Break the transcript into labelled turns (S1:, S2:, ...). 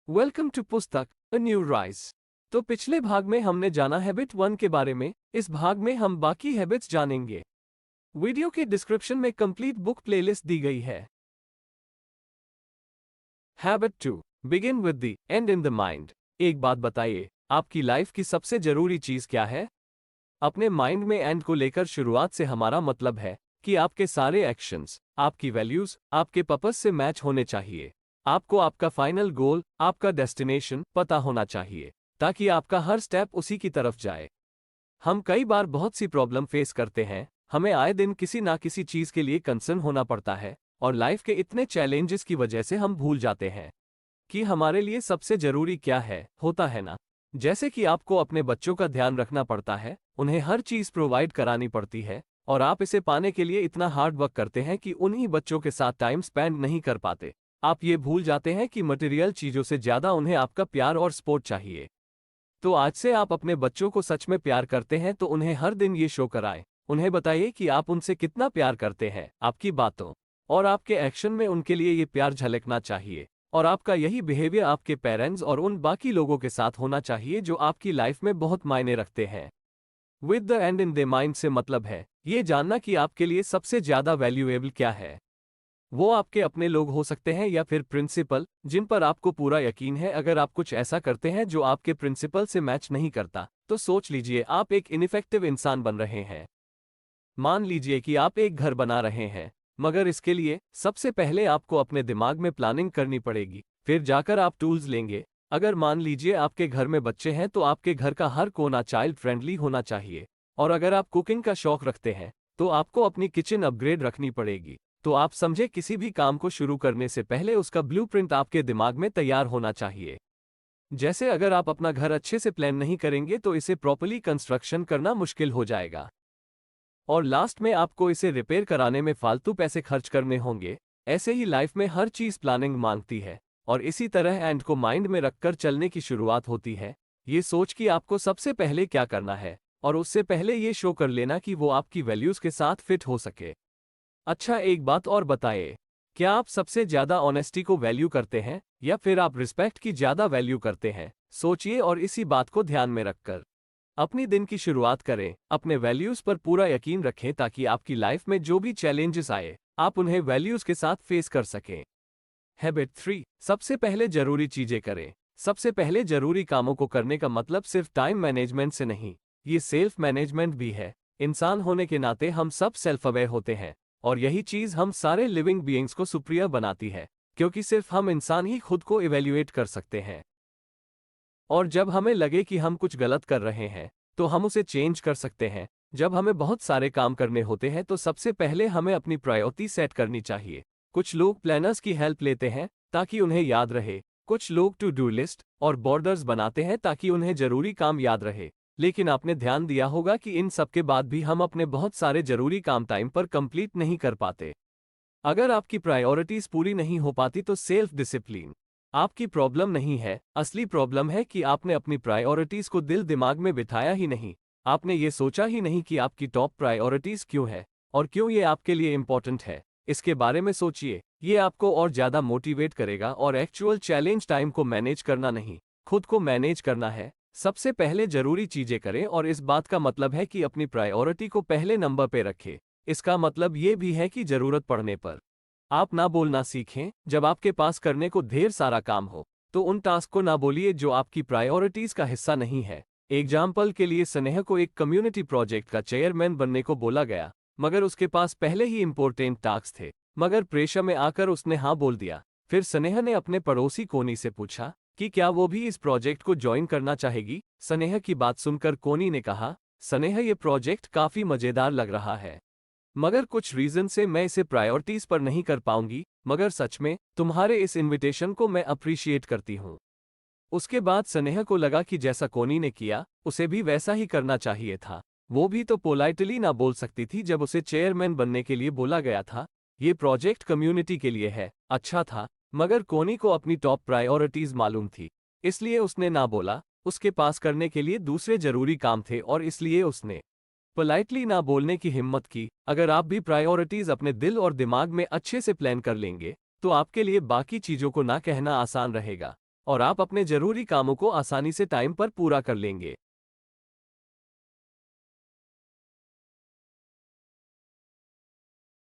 S1: Welcome to पुस्तक a new rise. तो पिछले भाग में हमने जाना हैबिट 1 के बारे में। इस भाग में हम बाकी हैबिट्स जानेंगे। वीडियो के डिस्क्रिप्शन में कंप्लीट बुक प्लेलिस्ट दी गई है। Habit 2, begin with the and in the mind. एक बात बताइए, आपकी लाइफ की सबसे जरूरी चीज क्या है? अपने माइंड में एंड को लेकर शुरुआत से हमारा मतलब है कि आपके सारे एक्शंस, आपकी वैल्यूज, आपके पर्पस से मैच होने चाहिए। आपको आपका फाइनल गोल, आपका डेस्टिनेशन पता होना चाहिए, ताकि आपका हर स्टेप उसी की तरफ जाए। हम कई बार बहुत सी प्रॉब्लम फेस करते हैं। हमें आए दिन किसी ना किसी चीज के लिए कंसर्न होना पड़ता है, और लाइफ के इतने चैलेंजेस की वजह से हम भूल जाते हैं कि हमारे लिए सबसे जरूरी क्या है, होता है ना। जैसे कि आपको अपने बच्चों का ध्यान रखना पड़ता है, उन्हें हर चीज प्रोवाइड करानी पड़ती है, और आप इसे पाने के लिए इतना हार्ड वर्क करते हैं कि उन्हीं बच्चों के साथ टाइम स्पेंड नहीं कर पाते। आप ये भूल जाते हैं कि मटेरियल चीजों से ज्यादा उन्हें आपका प्यार और सपोर्ट चाहिए। तो आज से आप अपने बच्चों को सच में प्यार करते हैं तो उन्हें हर दिन ये शो कराएं। उन्हें बताइए कि आप उनसे कितना प्यार करते हैं। आपकी बातों और आपके एक्शन में उनके लिए ये प्यार झलकना चाहिए, और आपका यही बिहेवियर आपके पेरेंट्स और उन बाकी लोगों के साथ होना चाहिए जो आपकी लाइफ में बहुत मायने रखते हैं। With the and in the mind से मतलब है ये जानना कि आपके लिए सबसे ज्यादा वैल्यूएबल क्या है। वो आपके अपने लोग हो सकते हैं या फिर प्रिंसिपल, जिन पर आपको पूरा यकीन है। अगर आप कुछ ऐसा करते हैं जो आपके प्रिंसिपल से मैच नहीं करता, तो सोच लीजिए आप एक इनइफेक्टिव इंसान बन रहे हैं। मान लीजिए कि आप एक घर बना रहे हैं, मगर इसके लिए सबसे पहले आपको अपने दिमाग में प्लानिंग करनी पड़ेगी, फिर जाकर आप टूल्स लेंगे। अगर मान लीजिए आपके घर में बच्चे हैं तो आपके घर का हर कोना चाइल्ड फ्रेंडली होना चाहिए। और अगर आप कुकिंग का शौक रखते हैं तो आपको अपनी किचन अपग्रेड रखनी पड़ेगी। तो आप समझे, किसी भी काम को शुरू करने से पहले उसका ब्लूप्रिंट आपके दिमाग में तैयार होना चाहिए। जैसे अगर आप अपना घर अच्छे से प्लान नहीं करेंगे तो इसे प्रॉपर्ली कंस्ट्रक्शन करना मुश्किल हो जाएगा, और लास्ट में आपको इसे रिपेयर कराने में फालतू पैसे खर्च करने होंगे। ऐसे ही लाइफ में हर चीज प्लानिंग मांगती है, और इसी तरह एंड को माइंड में रखकर चलने की शुरुआत होती है। ये सोच कि आपको सबसे पहले क्या करना है, और उससे पहले ये शो कर लेना कि वो आपकी वैल्यूज के साथ फिट हो सके। अच्छा, एक बात और बताइए, क्या आप सबसे ज्यादा ऑनेस्टी को वैल्यू करते हैं या फिर आप रिस्पेक्ट की ज्यादा वैल्यू करते हैं? सोचिए और इसी बात को ध्यान में रखकर अपनी दिन की शुरुआत करें। अपने वैल्यूज पर पूरा यकीन रखें ताकि आपकी लाइफ में जो भी चैलेंजेस आए, आप उन्हें वैल्यूज के साथ फेस कर सकें। हैबिट 3, सबसे पहले जरूरी चीजें करें। सबसे पहले जरूरी कामों को करने का मतलब सिर्फ टाइम मैनेजमेंट से नहीं, ये सेल्फ मैनेजमेंट भी है। इंसान होने के नाते हम सब सेल्फ अवेयर होते हैं, और यही चीज हम सारे लिविंग बीइंग्स को सुप्रियर बनाती है, क्योंकि सिर्फ हम इंसान ही खुद को इवैल्यूएट कर सकते हैं। और जब हमें लगे कि हम कुछ गलत कर रहे हैं, तो हम उसे चेंज कर सकते हैं। जब हमें बहुत सारे काम करने होते हैं तो सबसे पहले हमें अपनी प्रायोरिटी सेट करनी चाहिए। कुछ लोग प्लानर्स की हेल्प लेते हैं ताकि उन्हें याद रहे। कुछ लोग टू डू लिस्ट और बॉर्डर्स बनाते हैं ताकि उन्हें जरूरी काम याद रहे। लेकिन आपने ध्यान दिया होगा कि इन सब के बाद भी हम अपने बहुत सारे जरूरी काम टाइम पर कंप्लीट नहीं कर पाते। अगर आपकी प्रायोरिटीज पूरी नहीं हो पाती तो सेल्फ डिसिप्लिन आपकी प्रॉब्लम नहीं है। असली प्रॉब्लम है कि आपने अपनी प्रायोरिटीज को दिल दिमाग में बिठाया ही नहीं। आपने ये सोचा ही नहीं कि आपकी टॉप प्रायोरिटीज क्यों है और क्यों ये आपके लिए इंपॉर्टेंट है। इसके बारे में सोचिए, ये आपको और ज्यादा मोटिवेट करेगा। और एक्चुअल चैलेंज टाइम को मैनेज करना नहीं, खुद को मैनेज करना है। सबसे पहले जरूरी चीजें करें, और इस बात का मतलब है कि अपनी प्रायोरिटी को पहले नंबर पे रखें। इसका मतलब ये भी है कि जरूरत पड़ने पर आप ना बोलना सीखें। जब आपके पास करने को ढेर सारा काम हो तो उन टास्क को ना बोलिए जो आपकी प्रायोरिटीज का हिस्सा नहीं है। एग्जाम्पल के लिए, स्नेहा को एक कम्युनिटी प्रोजेक्ट का चेयरमैन बनने को बोला गया, मगर उसके पास पहले ही इंपॉर्टेंट टास्क थे। मगर प्रेशर में आकर उसने हाँ बोल दिया। फिर स्नेहा ने अपने पड़ोसी कोनी से पूछा कि क्या वो भी इस प्रोजेक्ट को ज्वाइन करना चाहेगी। स्नेहा की बात सुनकर कोनी ने कहा, स्नेहा, ये प्रोजेक्ट काफी मजेदार लग रहा है, मगर कुछ रीजन से मैं इसे प्रायोरिटीज पर नहीं कर पाऊंगी। मगर सच में तुम्हारे इस इनविटेशन को मैं अप्रिशिएट करती हूँ। उसके बाद स्नेहा को लगा कि जैसा कोनी ने किया उसे भी वैसा ही करना चाहिए था। वो भी तो पोलाइटली ना बोल सकती थी जब उसे चेयरमैन बनने के लिए बोला गया था। ये प्रोजेक्ट कम्युनिटी के लिए है, अच्छा था, मगर कोनी को अपनी टॉप प्रायोरिटीज मालूम थी, इसलिए उसने ना बोला। उसके पास करने के लिए दूसरे जरूरी काम थे, और इसलिए उसने पोलाइटली ना बोलने की हिम्मत की। अगर आप भी प्रायोरिटीज अपने दिल और दिमाग में अच्छे से प्लान कर लेंगे तो आपके लिए बाकी चीजों को ना कहना आसान रहेगा। और आप अपने जरूरी कामों को आसानी से टाइम पर पूरा कर लेंगे।